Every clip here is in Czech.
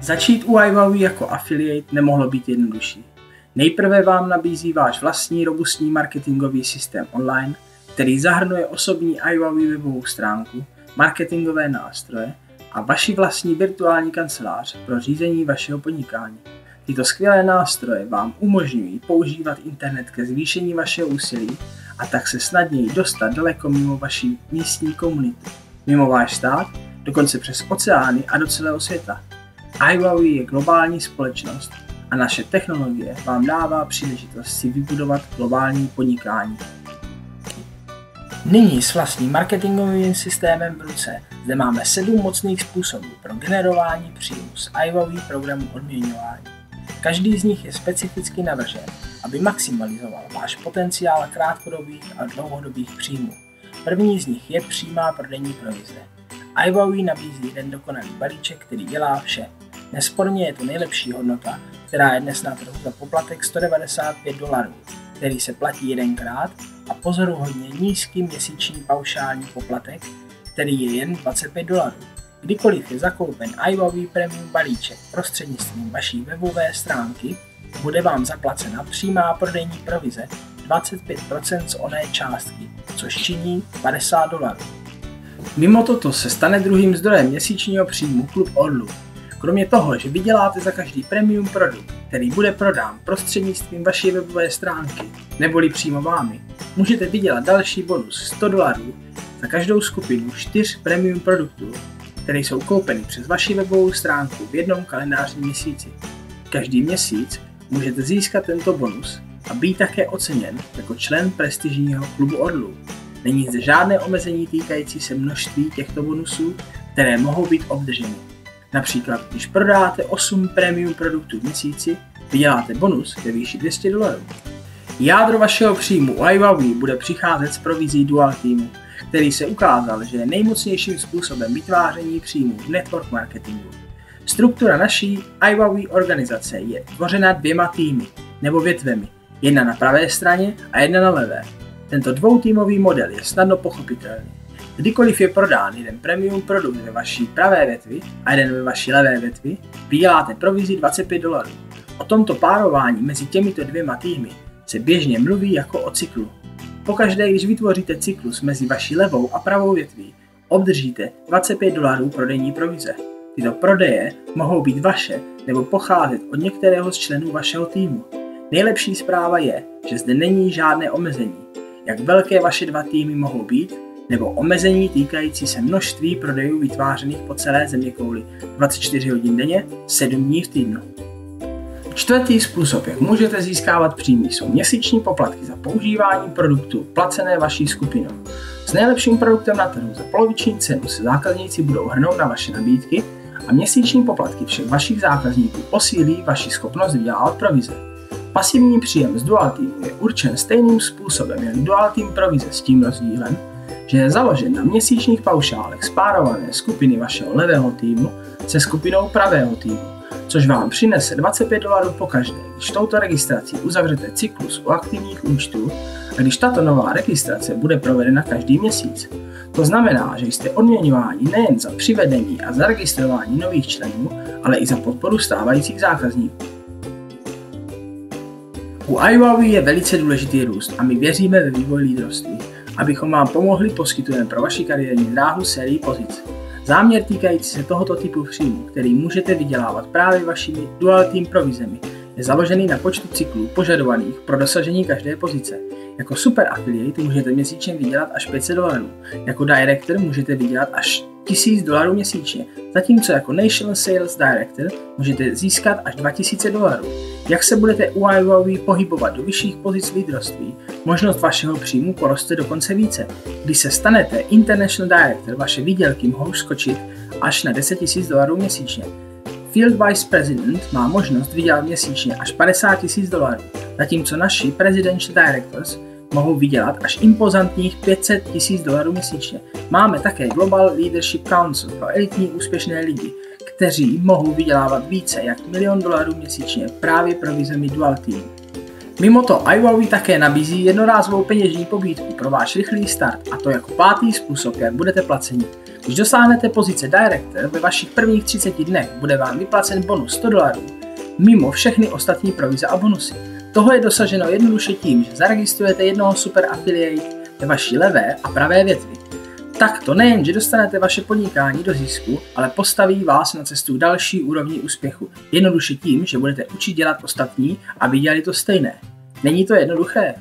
Začít u iWowee jako affiliate nemohlo být jednodušší. Nejprve vám nabízí váš vlastní robustní marketingový systém online, který zahrnuje osobní iWowee webovou stránku, marketingové nástroje a vaši vlastní virtuální kancelář pro řízení vašeho podnikání. Tyto skvělé nástroje vám umožňují používat internet ke zvýšení vašeho úsilí a tak se snadněji dostat daleko mimo vaši místní komunitu, mimo váš stát, dokonce přes oceány a do celého světa. iWowee je globální společnost a naše technologie vám dává příležitost si vybudovat globální podnikání. Nyní s vlastním marketingovým systémem v ruce zde máme 7 mocných způsobů pro generování příjmu z iWowee programu odměňování. Každý z nich je specificky navržen, aby maximalizoval váš potenciál krátkodobých a dlouhodobých příjmů. První z nich je přímá prodejní provize. iWowee nabízí jeden dokonalý balíček, který dělá vše. Nesporně je to nejlepší hodnota, která je dnes na trhu za poplatek $195, který se platí jedenkrát, a pozoruhodně nízký měsíční paušální poplatek, který je jen $25. Kdykoliv je zakoupen iWowee Premium balíček prostřednictvím vaší webové stránky, bude vám zaplacena přímá prodejní provize 25% z oné částky, což činí $50. Mimo toto se stane druhým zdrojem měsíčního příjmu Klub Orlu. Kromě toho, že vyděláte za každý premium produkt, který bude prodán prostřednictvím vaší webové stránky, neboli přímo vámi, můžete vydělat další bonus $100 za každou skupinu 4 premium produktů, které jsou koupeny přes vaši webovou stránku v jednom kalendářním měsíci. Každý měsíc můžete získat tento bonus a být také oceněn jako člen prestižního Klubu Orlu. Není zde žádné omezení týkající se množství těchto bonusů, které mohou být obdrženy. Například, když prodáte 8 premium produktů v měsíci, vyděláte bonus ve výši $200. Jádro vašeho příjmu u iWowee bude přicházet z provizí Dual Teamu, který se ukázal, že je nejmocnějším způsobem vytváření příjmů v network marketingu. Struktura naší iWowee organizace je tvořena 2 týmy nebo větvemi, jedna na pravé straně a jedna na levé. Tento dvoutýmový model je snadno pochopitelný. Kdykoliv je prodán jeden premium produkt ve vaší pravé větvi a jeden ve vaší levé větvi, vyděláte provizi $25. O tomto párování mezi těmito 2 týmy se běžně mluví jako o cyklu. Pokaždé, když vytvoříte cyklus mezi vaší levou a pravou větví, obdržíte $25 prodejní provize. Tyto prodeje mohou být vaše nebo pocházet od některého z členů vašeho týmu. Nejlepší zpráva je, že zde není žádné omezení, jak velké vaše 2 týmy mohou být, nebo omezení týkající se množství prodejů vytvářených po celé zeměkouli 24 hodin denně, 7 dní v týdnu. Čtvrtý způsob, jak můžete získávat příjmy, jsou měsíční poplatky za používání produktů placené vaší skupinou. S nejlepším produktem na trhu za poloviční cenu se zákazníci budou hrnout na vaše nabídky a měsíční poplatky všech vašich zákazníků posílí vaši schopnost vydělávat provize. Pasivní příjem z Dual Teamu je určen stejným způsobem jak Dual Team provize s tím rozdílem, že je založen na měsíčních paušálech spárované skupiny vašeho levého týmu se skupinou pravého týmu, což vám přinese $25 pokaždé, když touto registrací uzavřete cyklus u aktivních účtů a když tato nová registrace bude provedena každý měsíc. To znamená, že jste odměňováni nejen za přivedení a zaregistrování nových členů, ale i za podporu stávajících zákazníků. U iWowee je velice důležitý růst a my věříme ve vývoj lídrovství. Abychom vám pomohli, poskytujeme pro vaši kariérní dráhu sérii pozic. Záměr týkající se tohoto typu příjmu, který můžete vydělávat právě vašimi Dual Team provizemi, je založený na počtu cyklů požadovaných pro dosažení každé pozice. Jako super affiliate můžete měsíčně vydělat až $500, jako director můžete vydělat až $1000 měsíčně, zatímco jako National Sales Director můžete získat až $2000. Jak se budete u iWowee pohybovat do vyšších pozic lídrovství, možnost vašeho příjmu poroste dokonce více. Když se stanete International Director, vaše výdělky mohou skočit až na $10,000 měsíčně. Field Vice President má možnost vydělat měsíčně až $50,000, zatímco naši Presidential Directors mohou vydělat až impozantních $500,000 měsíčně. Máme také Global Leadership Council pro elitní úspěšné lidi, kteří mohou vydělávat více jak $1 milion měsíčně právě provizemi Dual Team. Mimo to iWowee také nabízí jednorázovou peněžní pobídku pro váš rychlý start, a to jako 5. způsob, jak budete placeni. Když dosáhnete pozice Director, ve vašich prvních 30 dnech bude vám vyplacen bonus $100 mimo všechny ostatní provize a bonusy. Toho je dosaženo jednoduše tím, že zaregistrujete jednoho super affiliate ve vaší levé a pravé větvi. Takto nejen, že dostanete vaše podnikání do zisku, ale postaví vás na cestu další úrovni úspěchu. Jednoduše tím, že budete učit dělat ostatní, aby dělali to stejné. Není to jednoduché?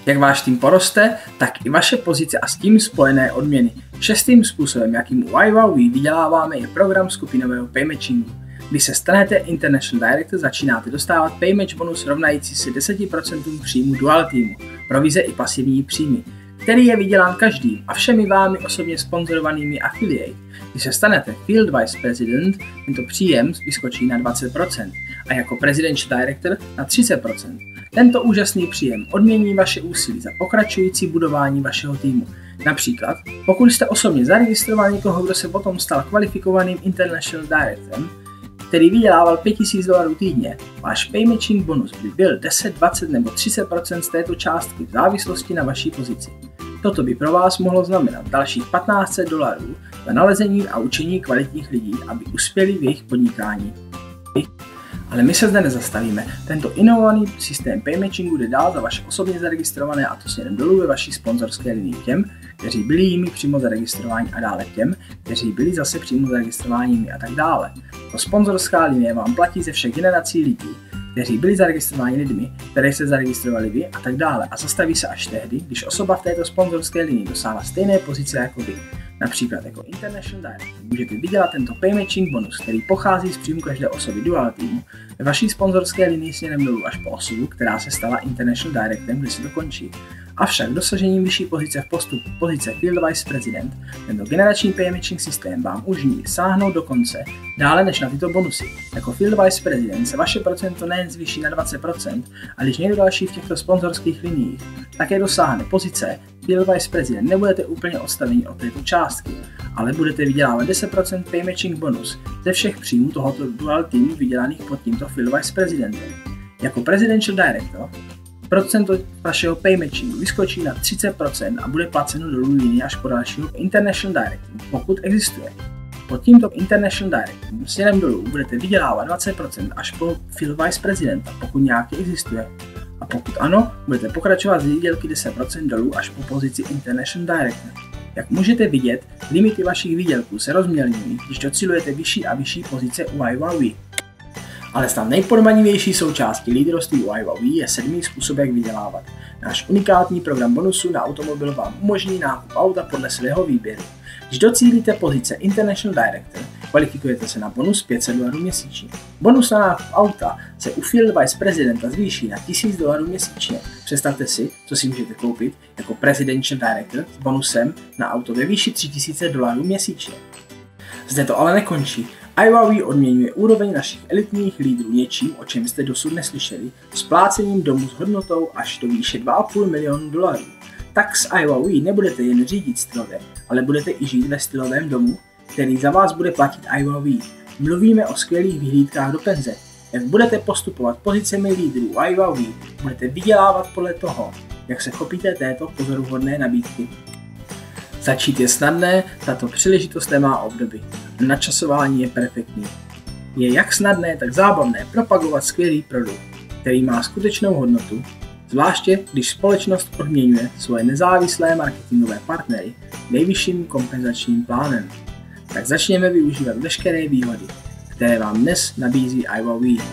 Jak váš tým poroste, tak i vaše pozice a s tím spojené odměny. 6. způsobem, jakým u iWowWe vyděláváme, je program skupinového paymatchingu. Když se stanete International Director, začínáte dostávat paymatch bonus rovnající se 10% příjmu dual týmu, provize i pasivní příjmy, který je vydělán každým a všemi vámi osobně sponzorovanými affiliate. Když se stanete Field Vice President, tento příjem vyskočí na 20% a jako Presidential Director na 30%. Tento úžasný příjem odmění vaše úsilí za pokračující budování vašeho týmu. Například, pokud jste osobně zaregistroval někoho, kdo se potom stal kvalifikovaným International Directorem, který vydělával $5,000 týdně, váš paymatching bonus by byl 10, 20 nebo 30% z této částky v závislosti na vaší pozici. Toto by pro vás mohlo znamenat dalších $1,500 za nalezení a učení kvalitních lidí, aby uspěli v jejich podnikání. Ale my se zde nezastavíme. Tento inovovaný systém paymatchingu jde dál za vaše osobně zaregistrované a to směrem dolů ve vaší sponzorské linii těm, kteří byli jimi přímo zaregistrováni a dále těm, kteří byli zase přímo zaregistrováni a tak dále. To sponzorská linie vám platí ze všech generací lidí, kteří byli zaregistrováni lidmi, které se zaregistrovali vy a tak dále a zastaví se až tehdy, když osoba v této sponzorské linii dosáhla stejné pozice jako vy. Například jako International Director můžete vydělat tento paymatching bonus, který pochází z příjmu každé osoby dual týmu ve vaší sponzorské linii směrem dolů až po osobu, která se stala International Directorem, když se to končí. Avšak dosažením vyšší pozice v postupu pozice Field Vice President, tento generační paymatching systém vám umožní sáhnout do konce dále než na tyto bonusy. Jako Field Vice President se vaše procento nejen zvýší na 20%, a když někdo další v těchto sponzorských liniích také dosáhne pozice Field Vice President, nebudete úplně odstaveni od této částky, ale budete vydělávat 10% paymatching bonus ze všech příjmů tohoto dual týmu vydělaných pod tímto Field Vice Presidentem. Jako Presidential Director procento vašeho paymatchingu vyskočí na 30% a bude placeno dolů linie až po dalšího International Director, pokud existuje. Pod tímto International Director směrem dolů budete vydělávat 20% až po Field Vice Presidenta, pokud nějaký existuje. A pokud ano, budete pokračovat z výdělky 10% dolů až po pozici International Director. Jak můžete vidět, limity vašich výdělků se rozmělňují, když docílujete vyšší a vyšší pozice u iWowWe. Ale snad nejpodmanivější součástí lídroství u iWowWe je 7. způsob, jak vydělávat. Náš unikátní program bonusu na automobil vám umožní nákup auta podle svého výběru. Když docílíte pozice International Director, kvalifikujete se na bonus $500 měsíčně. Bonus na nákup auta se u Field Vice Presidenta zvýší na $1,000 měsíčně. Představte si, co si můžete koupit jako Presidential Director s bonusem na auto ve výši $3,000 měsíčně. Zde to ale nekončí. iWowWe odměňuje úroveň našich elitních lídrů něčím, o čem jste dosud neslyšeli, splácením domu s hodnotou až do výše $2,5 milionu. Tak s iWowWe nebudete jen řídit stylově, ale budete i žít ve stylovém domu, který za vás bude platit iWowWe. Mluvíme o skvělých vyhlídkách do penze. Jak budete postupovat pozicemi lídrů iWowWe, budete vydělávat podle toho, jak se chopíte této pozoruhodné nabídky. Začít je snadné, tato příležitost nemá obdoby. Načasování je perfektní. Je jak snadné, tak zábavné propagovat skvělý produkt, který má skutečnou hodnotu, zvláště když společnost odměňuje svoje nezávislé marketingové partnery nejvyšším kompenzačním plánem. Tak začněme využívat veškeré výhody, které vám dnes nabízí iWowWe.